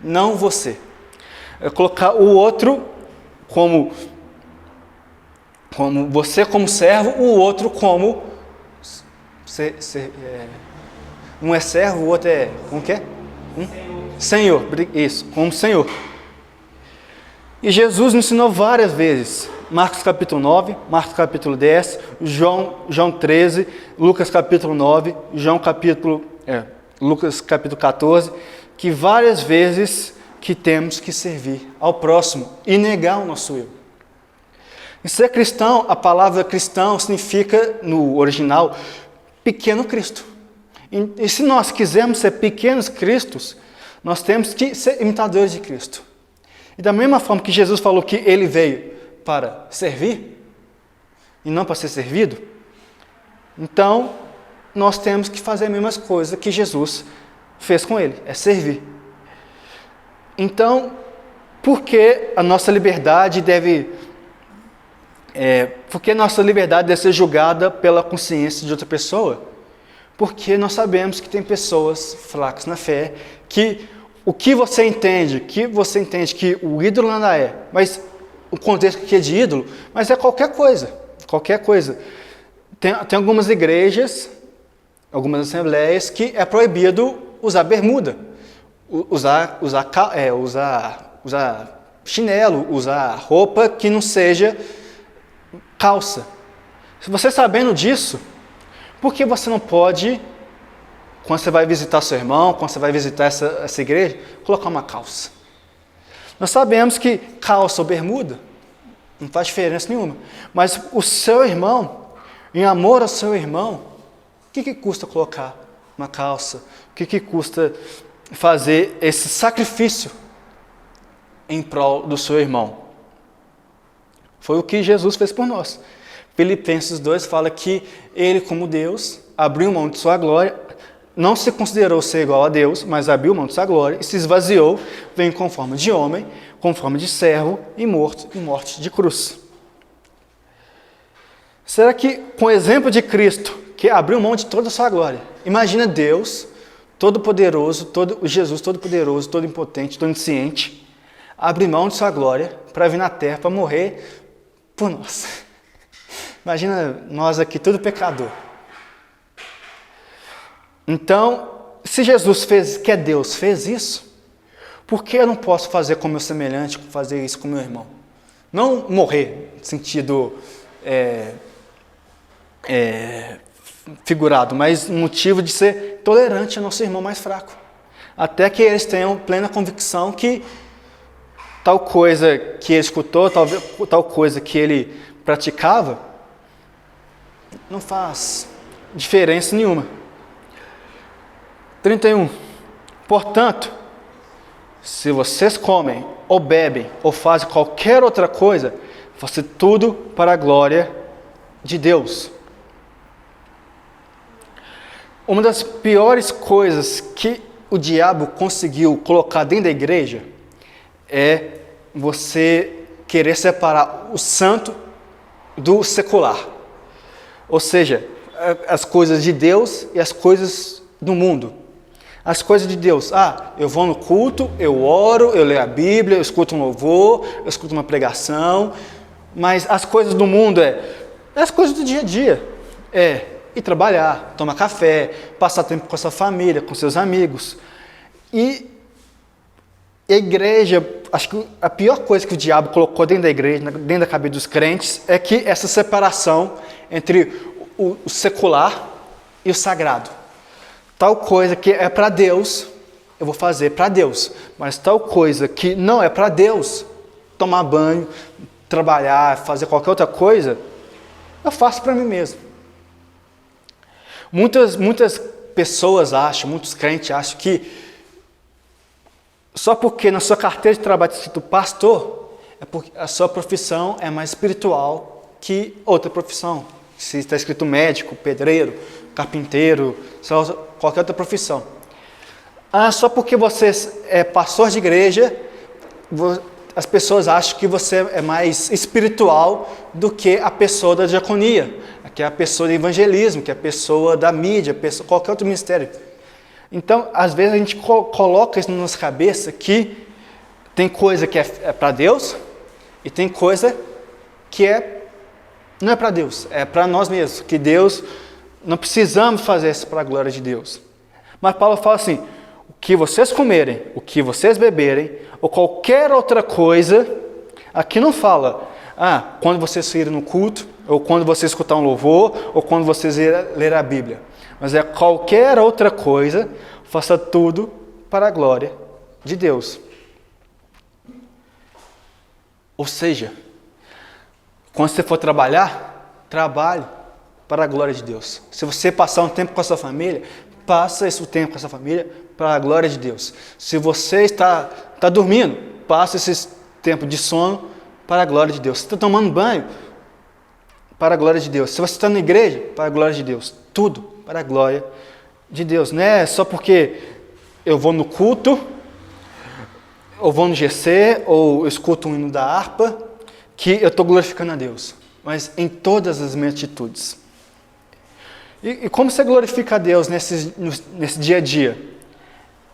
não você. É colocar o outro como você como servo, o outro como um é servo, o outro é como que é? Senhor, isso, como Senhor. E Jesus nos ensinou várias vezes. Marcos capítulo 9, Marcos capítulo 10, João 13, Lucas capítulo 9, Lucas capítulo 14, que várias vezes que temos que servir ao próximo e negar o nosso eu. E ser cristão, a palavra cristão significa, no original, pequeno Cristo. E se nós quisermos ser pequenos Cristos, nós temos que ser imitadores de Cristo. E da mesma forma que Jesus falou que ele veio para servir e não para ser servido, então nós temos que fazer a mesma coisa que Jesus fez com ele, é servir. Então, por que a nossa liberdade deve ser julgada pela consciência de outra pessoa? Porque nós sabemos que tem pessoas fracas na fé, que o que você entende que o ídolo nada é, mas o contexto que é de ídolo, mas é qualquer coisa. Tem algumas igrejas, algumas assembleias, que é proibido usar bermuda, usar chinelo, usar roupa que não seja calça. Se você sabendo disso, por que você não pode, quando você vai visitar seu irmão, quando você vai visitar essa igreja, colocar uma calça? Nós sabemos que calça ou bermuda não faz diferença nenhuma. Mas o seu irmão, em amor ao seu irmão, o que custa colocar uma calça? O que custa fazer esse sacrifício em prol do seu irmão? Foi o que Jesus fez por nós. Filipenses 2 fala que ele, como Deus, abriu mão de sua glória, não se considerou ser igual a Deus, mas abriu mão de sua glória e se esvaziou, veio com forma de homem, com forma de servo e morto em morte de cruz. Será que, com o exemplo de Cristo, que abriu mão de toda a sua glória, imagina Deus, todo-poderoso, Jesus todo-poderoso, todo-impotente, todo-onisciente, abrir mão de sua glória para vir na terra, para morrer por nós. Imagina nós aqui, tudo pecador. Então, se Jesus que é Deus, fez isso, por que eu não posso fazer com meu semelhante, fazer isso com meu irmão? Não morrer, no sentido figurado, mas no motivo de ser tolerante ao nosso irmão mais fraco. Até que eles tenham plena convicção que tal coisa que ele escutou, tal coisa que ele praticava, não faz diferença nenhuma. 31. Portanto, se vocês comem, ou bebem, ou fazem qualquer outra coisa, façam tudo para a glória de Deus. Uma das piores coisas que o diabo conseguiu colocar dentro da igreja é você querer separar o santo do secular. Ou seja, as coisas de Deus e as coisas do mundo. As coisas de Deus, eu vou no culto, eu oro, eu leio a Bíblia, eu escuto um louvor, eu escuto uma pregação, mas as coisas do mundo é as coisas do dia a dia, ir trabalhar, tomar café, passar tempo com a sua família, com seus amigos. E a igreja, acho que a pior coisa que o diabo colocou dentro da igreja, dentro da cabeça dos crentes, é que essa separação entre o secular e o sagrado. Tal coisa que é para Deus, eu vou fazer para Deus. Mas tal coisa que não é para Deus, tomar banho, trabalhar, fazer qualquer outra coisa, eu faço para mim mesmo. Muitas pessoas acham, muitos crentes acham que só porque na sua carteira de trabalho está escrito pastor, é porque a sua profissão é mais espiritual que outra profissão. Se está escrito médico, pedreiro, carpinteiro, qualquer outra profissão. Só porque você é pastor de igreja, as pessoas acham que você é mais espiritual do que a pessoa da diaconia, que é a pessoa do evangelismo, que é a pessoa da mídia, qualquer outro ministério. Então, às vezes a gente coloca isso na nossa cabeça que tem coisa que é para Deus e tem coisa que não é para Deus, é para nós mesmos, que Deus, não precisamos fazer isso para a glória de Deus. Mas Paulo fala assim, o que vocês comerem, o que vocês beberem, ou qualquer outra coisa, aqui não fala, quando vocês irem no culto, ou quando vocês escutar um louvor, ou quando vocês ler a Bíblia. Mas é qualquer outra coisa, faça tudo para a glória de Deus. Ou seja, quando você for trabalhar, trabalhe para a glória de Deus. Se você passar um tempo com a sua família, passa esse tempo com a sua família para a glória de Deus. Se você está dormindo, passa esse tempo de sono para a glória de Deus. Se você está tomando banho, para a glória de Deus. Se você está na igreja, para a glória de Deus. Tudo para a glória de Deus. Não é só porque eu vou no culto, ou vou no GC, ou eu escuto um hino da harpa, que eu estou glorificando a Deus. Mas em todas as minhas atitudes. E como você glorifica a Deus nesse dia a dia?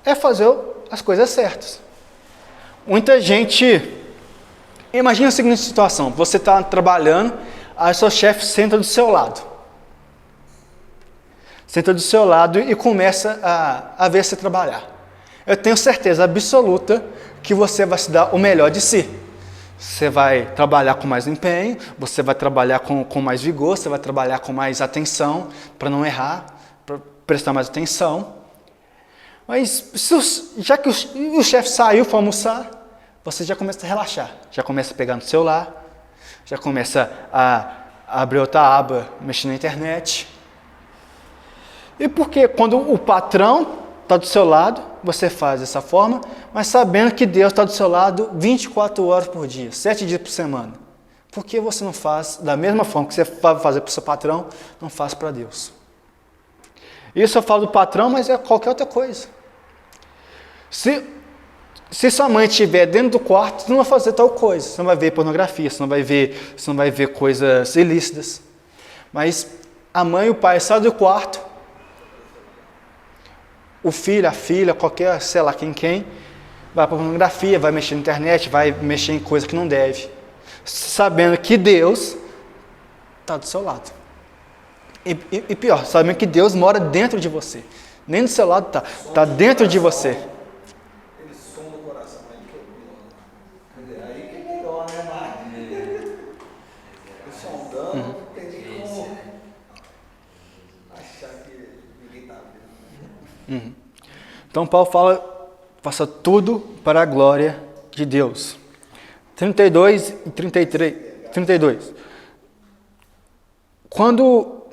É fazer as coisas certas. Muita gente... Imagina a seguinte situação. Você está trabalhando, aí seu chefe senta do seu lado. Senta do seu lado e começa a ver você trabalhar. Eu tenho certeza absoluta que você vai se dar o melhor de si. Você vai trabalhar com mais empenho, você vai trabalhar com mais vigor, você vai trabalhar com mais atenção, para não errar, para prestar mais atenção. Mas já que o chefe saiu para almoçar, você já começa a relaxar, já começa a pegar no celular, já começa a abrir outra aba, mexer na internet. E porque quando o patrão está do seu lado, você faz dessa forma, mas sabendo que Deus está do seu lado 24 horas por dia, 7 dias por semana. Por que você não faz da mesma forma que você vai fazer para o seu patrão, não faz para Deus? Isso eu falo do patrão, mas é qualquer outra coisa. Se sua mãe estiver dentro do quarto, você não vai fazer tal coisa. Você não vai ver pornografia, você não vai ver coisas ilícitas. Mas a mãe e o pai saem do quarto, o filho, a filha, qualquer, sei lá quem, vai para pornografia, vai mexer na internet, vai mexer em coisa que não deve. Sabendo que Deus está do seu lado. E pior, sabendo que Deus mora dentro de você. Nem do seu lado está dentro de você. Ele sonda o coração aí que eu vi. Aí que é melhor, né, Marcos? Sondando, não tem nem como achar que ninguém está vendo. Então Paulo fala, faça tudo para a glória de Deus. 32 e 33. 32. Quando,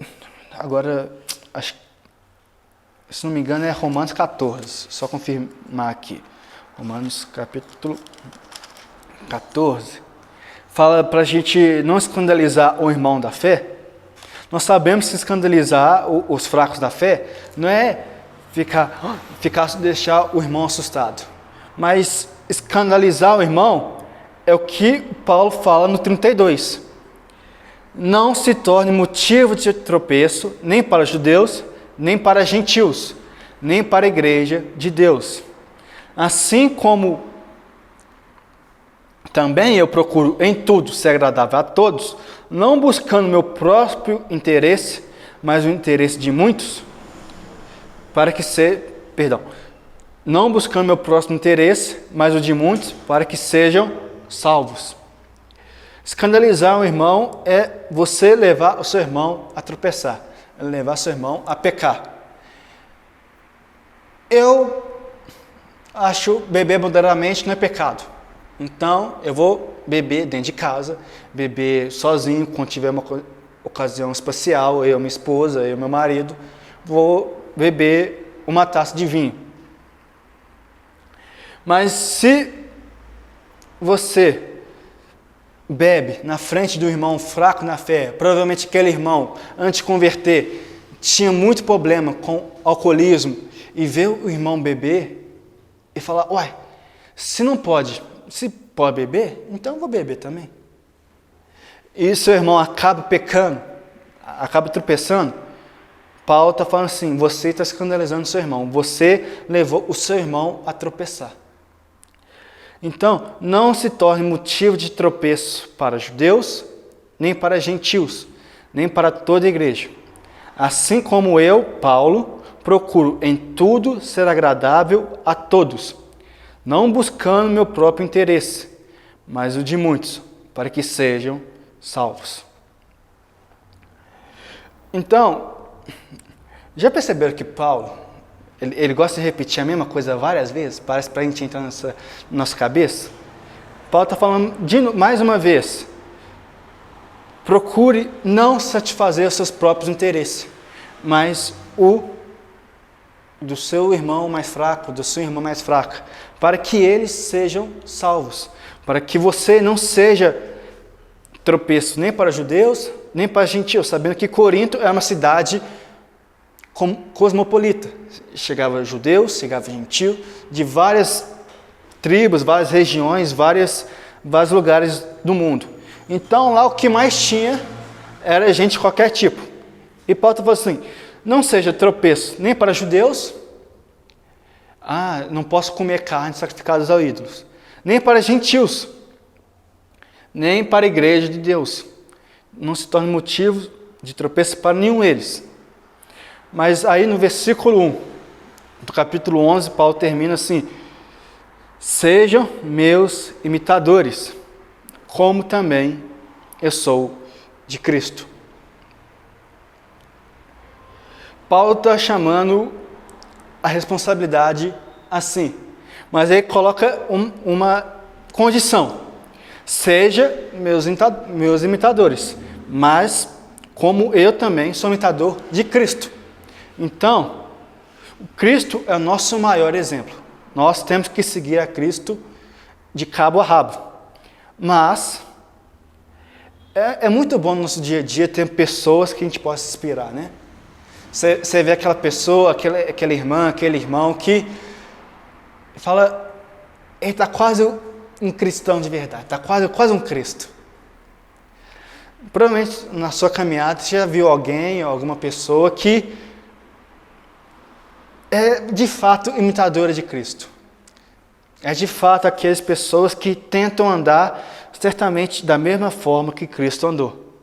agora, acho, se não me engano é Romanos 14, só confirmar aqui. Romanos capítulo 14. Fala para a gente não escandalizar o irmão da fé. Nós sabemos que escandalizar os fracos da fé não é deixar o irmão assustado. Mas escandalizar o irmão é o que Paulo fala no 32. Não se torne motivo de tropeço nem para judeus, nem para gentios, nem para a igreja de Deus. Assim como também eu procuro em tudo ser agradável a todos, não buscando meu próprio interesse, mas o interesse de muitos, não buscando meu próprio interesse, mas o de muitos, para que sejam salvos. Escandalizar um irmão é você levar o seu irmão a tropeçar, é levar o seu irmão a pecar. Eu acho beber moderadamente não é pecado. Então, eu vou beber dentro de casa, beber sozinho, quando tiver uma ocasião especial, eu, minha esposa, eu, meu marido, vou beber uma taça de vinho. Mas se você bebe na frente do irmão fraco na fé, provavelmente aquele irmão, antes de converter, tinha muito problema com alcoolismo, e vê o irmão beber e falar, uai, se pode beber, então eu vou beber também. E seu irmão acaba pecando, acaba tropeçando, Paulo está falando assim, você está escandalizando o seu irmão, você levou o seu irmão a tropeçar. Então, não se torne motivo de tropeço para judeus, nem para gentios, nem para toda a igreja. Assim como eu, Paulo, procuro em tudo ser agradável a todos, não buscando meu próprio interesse, mas o de muitos, para que sejam salvos. Então, já perceberam que Paulo, ele gosta de repetir a mesma coisa várias vezes? Parece para a gente entrar na nossa cabeça. Paulo está falando mais uma vez, procure não satisfazer os seus próprios interesses, mas o do seu irmão mais fraco, da sua irmã mais fraca, para que eles sejam salvos, para que você não seja tropeço nem para judeus, nem para gentios, sabendo que Corinto é uma cidade cosmopolita. Chegava judeus, chegava gentio, de várias tribos, várias regiões, vários lugares do mundo. Então lá o que mais tinha era gente de qualquer tipo. E Paulo falou assim, não seja tropeço nem para judeus, não posso comer carne sacrificada aos ídolos, nem para gentios, nem para a igreja de Deus. Não se torne motivo de tropeço para nenhum deles. Mas aí no versículo 1 do capítulo 11, Paulo termina assim, sejam meus imitadores, como também eu sou de Cristo. Paulo está chamando a responsabilidade assim, mas ele coloca uma condição, seja meus imitadores, mas como eu também sou imitador de Cristo. Então, Cristo é o nosso maior exemplo. Nós temos que seguir a Cristo de cabo a rabo. Mas é muito bom no nosso dia a dia ter pessoas que a gente possa inspirar, né? Você vê aquela pessoa, aquela irmã, aquele irmão que fala, ele está quase um cristão de verdade, está quase um Cristo. Provavelmente na sua caminhada você já viu alguém, alguma pessoa que é de fato imitadora de Cristo. É de fato aquelas pessoas que tentam andar certamente da mesma forma que Cristo andou.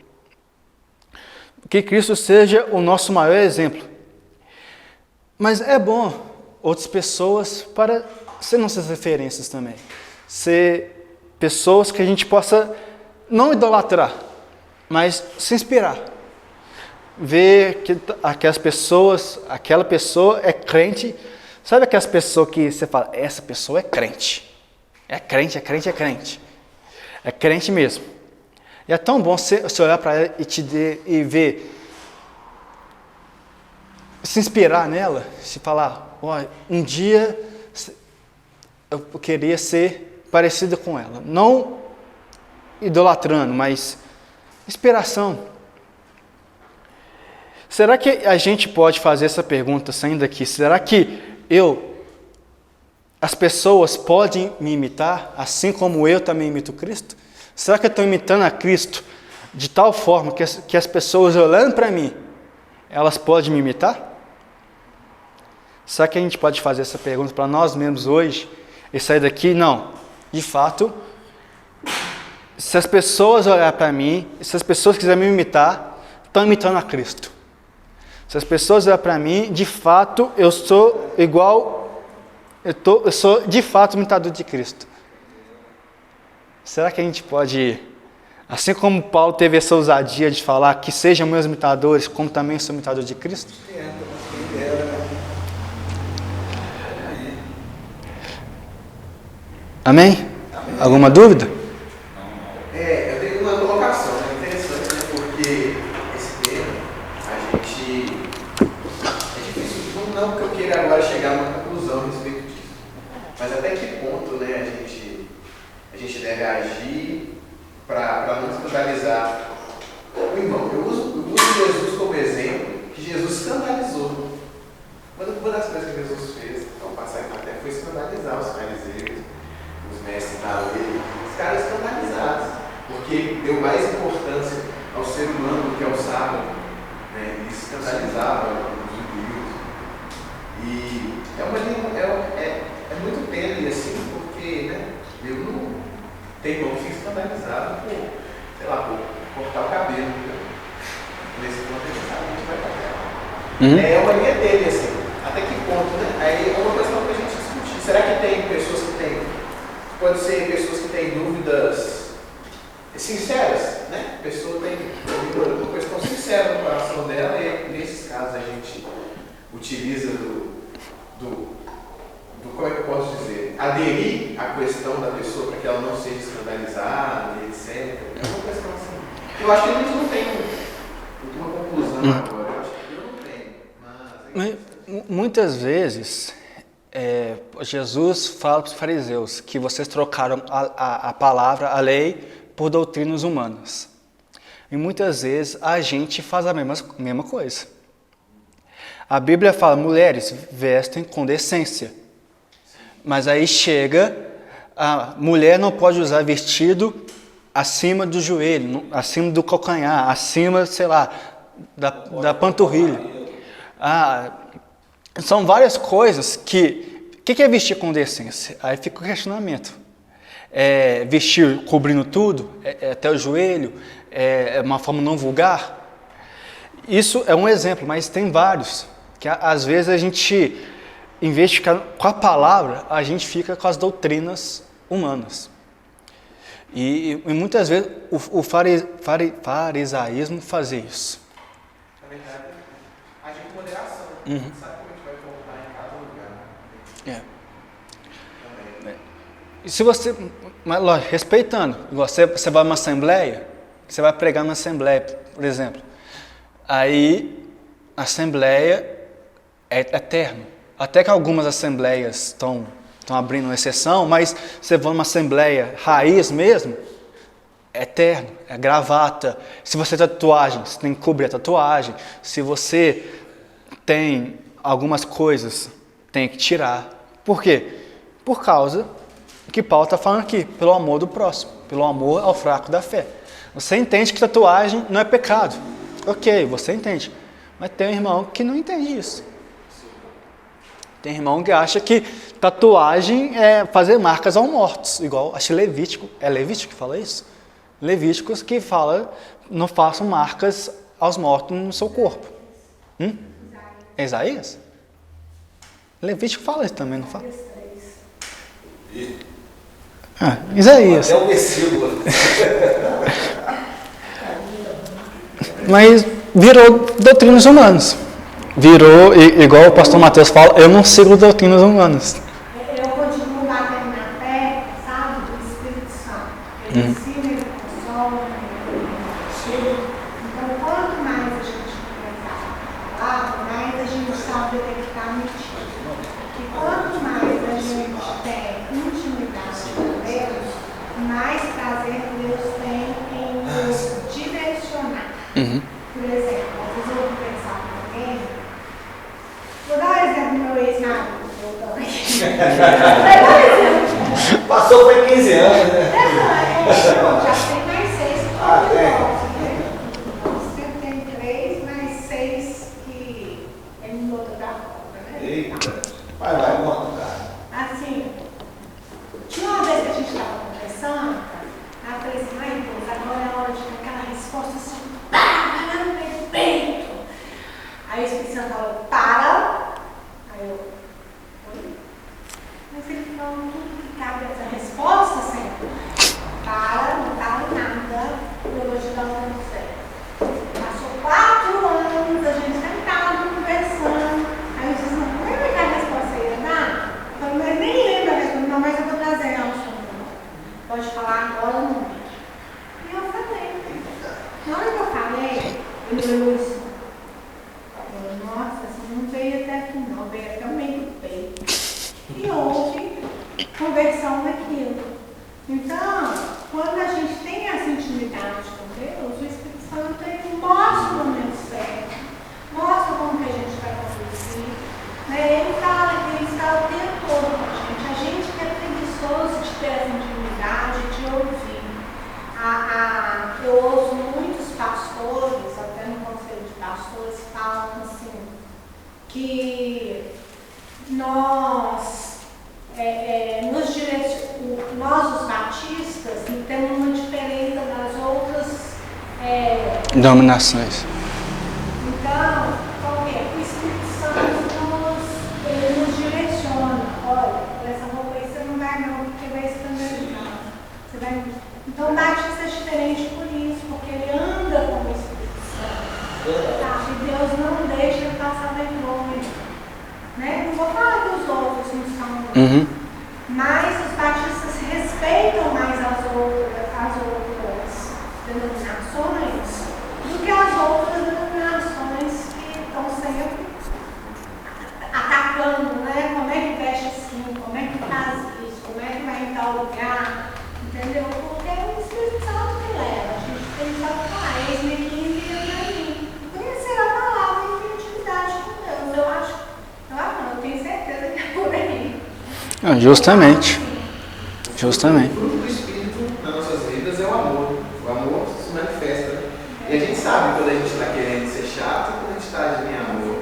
Que Cristo seja o nosso maior exemplo. Mas é bom outras pessoas para ser nossas referências também. Ser pessoas que a gente possa não idolatrar, mas se inspirar. Ver que aquela pessoa é crente. Sabe aquelas pessoas que você fala, essa pessoa é crente. É crente, é crente, é crente. É crente mesmo. E é tão bom você olhar para ela e ver, se inspirar nela, se falar, olha, um dia eu queria ser parecido com ela. Não idolatrando, mas inspiração. Será que a gente pode fazer essa pergunta saindo daqui? Será que as pessoas podem me imitar, assim como eu também imito Cristo? Será que eu estou imitando a Cristo de tal forma que as pessoas olhando para mim, elas podem me imitar? Será que a gente pode fazer essa pergunta para nós mesmos hoje e sair daqui? Não. De fato, se as pessoas olharem para mim, se as pessoas quiserem me imitar, estão imitando a Cristo. Se as pessoas olharem para mim, de fato, eu sou igual, eu sou de fato imitador de Cristo. Será que a gente pode, assim como Paulo teve essa ousadia de falar que sejam meus imitadores, como também sou imitador de Cristo? Amém? Alguma dúvida? Eu tenho uma colocação, interessante, né? Porque esse tema, é difícil, não que eu queira agora chegar a uma conclusão a respeito disso, mas até que ponto, né, a gente deve agir para não escandalizar o irmão. Eu uso Jesus como exemplo, que Jesus escandalizou. Uma das coisas que Jesus fez, ao passar aqui na terra, foi escandalizar os fariseus, os mestres da lei, os caras escandalizados, porque deu mais importância ao ser humano do que ao sábado, né? Isso escandalizava os judeus. E é muito tênue assim, porque, né, eu não tenho irmão que fica escandalizado por, sei lá, por cortar o cabelo. Né? Nesse ponto ele sabe que a gente vai fazer. É uma linha dele, assim, até que ponto, né? Aí é uma questão para a gente discutir. Será que tem pessoas que têm, pode ser pessoas que têm dúvidas sinceras, né? A pessoa tem uma questão sincera no coração dela e nesses casos a gente utiliza como é que eu posso dizer? Aderir à questão da pessoa para que ela não seja escandalizada, etc. É uma questão assim. Eu acho que a gente não tem uma conclusão agora. Eu acho que eu não tenho. Mas muitas vezes, Jesus fala para os fariseus que vocês trocaram a palavra, a lei, por doutrinas humanas. E muitas vezes a gente faz a mesma coisa. A Bíblia fala, mulheres vestem com decência. Mas aí chega, a mulher não pode usar vestido acima do joelho, acima do calcanhar, acima, sei lá, da panturrilha. São várias coisas que é vestir com decência? Aí fica o questionamento. Vestir cobrindo tudo, até o joelho, é uma forma não vulgar? Isso é um exemplo, mas tem vários. Que às vezes a gente, em vez de ficar com a palavra, a gente fica com as doutrinas humanas. E muitas vezes o farisaísmo fazia isso. na verdade, agir com moderação. Sabe como a gente vai voltar em cada lugar. E se você, mas lógico, respeitando, você vai numa assembleia, você vai pregar numa assembleia, por exemplo, aí a assembleia é eterno. Até que algumas assembleias estão abrindo uma exceção, mas você vai numa assembleia raiz mesmo, é eterno, é gravata. Se você tem tatuagem, você tem que cobrir a tatuagem. Se você tem algumas coisas, tem que tirar. Por quê? Por causa que Paulo está falando aqui, pelo amor do próximo, pelo amor ao fraco da fé. Você entende que tatuagem não é pecado. Ok, você entende. Mas tem um irmão que não entende isso. Tem irmão que acha que tatuagem é fazer marcas aos mortos. Igual, acho que Levítico. É Levítico que fala isso? Levíticos que fala, não façam marcas aos mortos no seu corpo. É Isaías? Levítico fala isso também, não fala? Isaías. É o versículo. Mas virou doutrinas humanas. Virou, igual o pastor Mateus fala, eu não sigo doutrinas humanas. Eu continuo batendo na fé, sabe, do Espírito Santo. Eu sigo Então, quanto mais a gente conversar a palavra, mais a gente sabe detectar mentiras. E quanto mais a gente tem intimidade com Deus, mais prazer Deus tem em nos direcionar. Por exemplo, às vezes eu vou conversar com alguém, vou dar um exemplo do meu ex-marido. Vou dar um exemplo. Passou foi 15 anos, né? Já tem mais 6 que tem. Você tem 3, mais 6 que ele mudou da conta, né? Eita. Vai, conta, cara. Assim, tinha uma vez que a gente estava conversando, aí eu falei assim, ai Deus, agora é a hora de ter aquela resposta assim, vai lá no meio do peito. Aí o Espírito Santo falou, para. Aí eu, oi? Mas ele falou tudo que cabe a essa resposta, Senhor. Para, não para nada, eu vou te dar um conselho. Passou 4 anos, a gente sentado, conversando. Aí eu disse, não lembra que a resposta ia dar? Eu falei, mas nem lembro a resposta, não, mas eu vou trazer ela no som. Pode falar agora no vídeo. E eu falei. Na hora que eu falei, ele olhou isso. Falou, nossa, assim, não veio até aqui não, veio até o meio do peito. E houve conversão daquilo. Então, quando a gente tem essa intimidade com Deus, o Espírito Santo ele mostra o momento certo, mostra como que a gente vai conduzir. Né? Ele fala que ele está o tempo todo com a gente que é preguiçoso de ter essa intimidade, de ouvir. Eu ouço muitos pastores, até no conselho de pastores, falam assim, que nós os batistas, temos uma diferença das outras Dominações. Então, qual é? O Espírito Santo ele nos direciona. Olha, essa roupa aí você não vai não, porque vai escandalizar. Então, o batista é diferente por isso, porque ele anda com o Espírito Santo. Tá? E Deus não deixa ele passar vergonha. Né? Não vou falar que os outros não são, mas os batistas respeitam mais as outras denominações do que as outras denominações que estão sempre atacando, né? Como é que veste assim, como é que faz isso, como é que vai em tal lugar, entendeu? Porque é o Espírito Santo que leva, a gente tem que falar, eis-me aqui e envia para mim. Conhecer a palavra e ter intimidade com Deus, eu tenho certeza que é por aí. Justamente. O fruto do Espírito nas nossas vidas é o amor. O amor se manifesta. Né? E a gente sabe quando a gente está querendo ser chato e quando a gente está agindo em amor. A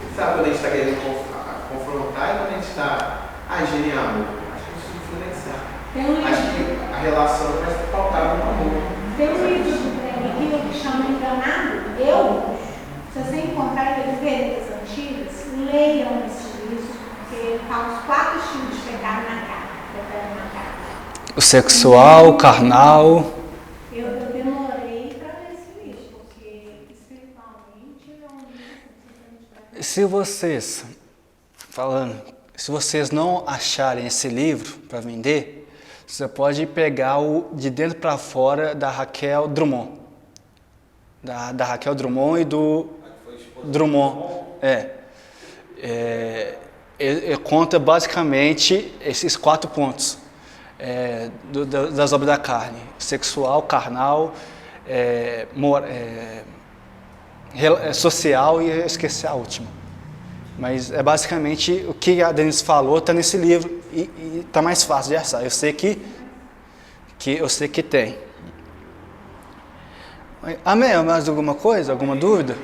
gente sabe quando a gente está querendo confrontar e quando a gente está agindo em amor. Acho que isso influencia. Acho que a relação vai ser pautada no amor. Tem um livro do que chama Enganado. Se você encontrar ele em Veredas Antigas, leiam esse livro, porque ele fala os 4 estilos de pecado na carne. O sexual, o carnal. Eu demorei para ler esse livro, porque espiritualmente é um livro. Se vocês não acharem esse livro para vender, você pode pegar o De Dentro para Fora da Raquel Drummond. Da Raquel Drummond e do Drummond. Ele conta basicamente esses 4 pontos das obras da carne: sexual, carnal, social, e eu esqueci a última. Mas é basicamente o que a Denise falou, está nesse livro e está mais fácil de achar. Eu sei que tem. Amém? Mais alguma coisa? Alguma dúvida?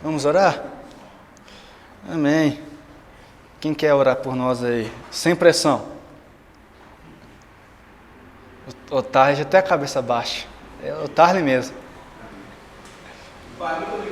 Vamos orar? Amém. Quem quer orar por nós aí? Sem pressão. O Tarly até a cabeça baixa. É o Tarly mesmo. Pai, muito obrigado.